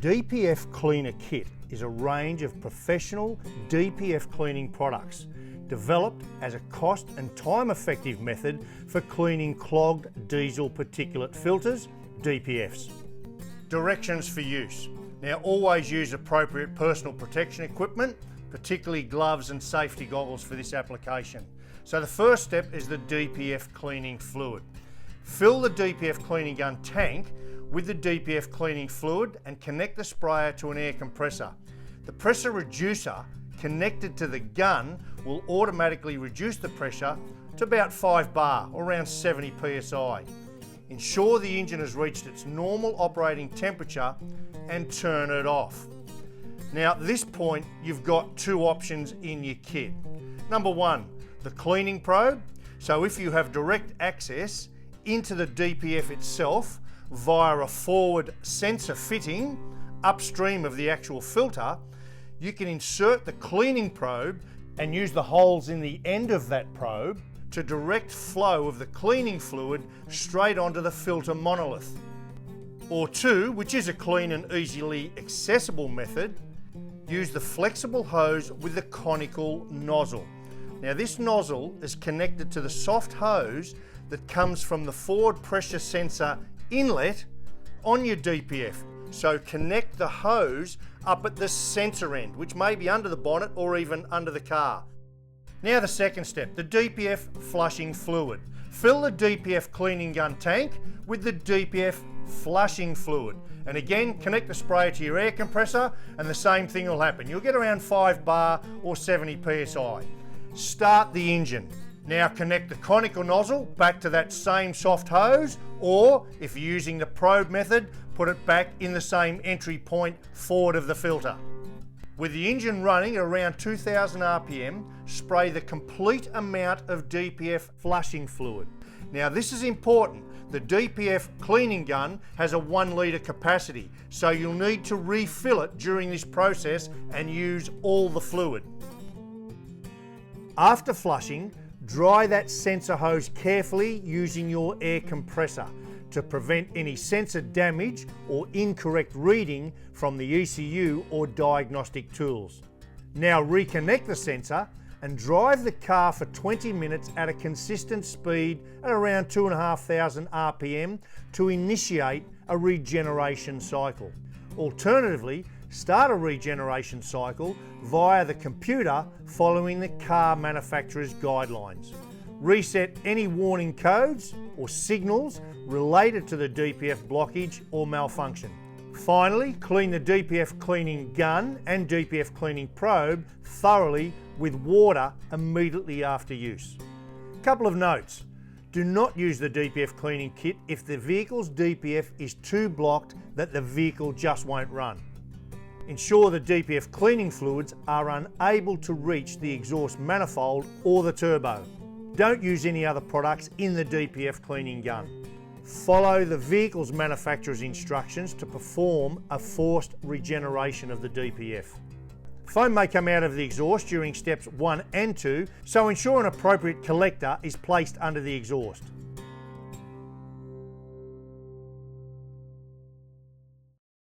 DPF Cleaner Kit is a range of professional DPF cleaning products developed as a cost and time-effective method for cleaning clogged diesel particulate filters, DPFs. Directions for use. Now, always use appropriate personal protection equipment, particularly gloves and safety goggles for this application. So the first step is the DPF cleaning fluid. Fill the DPF cleaning gun tank with the DPF cleaning fluid and connect the sprayer to an air compressor. The pressure reducer connected to the gun will automatically reduce the pressure to about 5 bar or around 70 psi. Ensure the engine has reached its normal operating temperature and turn it off. Now at this point you've got two options in your kit. Number one, the cleaning probe. So if you have direct access into the DPF itself via a forward sensor fitting upstream of the actual filter, you can insert the cleaning probe and use the holes in the end of that probe to direct flow of the cleaning fluid straight onto the filter monolith. Or two, which is a clean and easily accessible method, use the flexible hose with the conical nozzle. Now this nozzle is connected to the soft hose that comes from the forward pressure sensor inlet on your DPF. So connect the hose up at the sensor end, which may be under the bonnet or even under the car. Now the second step, the DPF flushing fluid. Fill the DPF cleaning gun tank with the DPF flushing fluid. And again, connect the sprayer to your air compressor and the same thing will happen. You'll get around 5 bar or 70 psi. Start the engine. Now connect the conical nozzle back to that same soft hose, or if you're using the probe method, put it back in the same entry point forward of the filter. With the engine running at around 2000 RPM, spray the complete amount of DPF flushing fluid. Now this is important. The DPF cleaning gun has a 1 litre capacity, so you'll need to refill it during this process and use all the fluid. After flushing, dry that sensor hose carefully using your air compressor to prevent any sensor damage or incorrect reading from the ECU or diagnostic tools. Now reconnect the sensor and drive the car for 20 minutes at a consistent speed at around 2,500 RPM to initiate a regeneration cycle. Alternatively, start a regeneration cycle via the computer following the car manufacturer's guidelines. Reset any warning codes or signals related to the DPF blockage or malfunction. Finally, clean the DPF cleaning gun and DPF cleaning probe thoroughly with water immediately after use. Couple of notes. Do not use the DPF cleaning kit if the vehicle's DPF is too blocked that the vehicle just won't run. Ensure the DPF cleaning fluids are unable to reach the exhaust manifold or the turbo. Don't use any other products in the DPF cleaning gun. Follow the vehicle's manufacturer's instructions to perform a forced regeneration of the DPF. Foam may come out of the exhaust during steps 1 and 2, so ensure an appropriate collector is placed under the exhaust.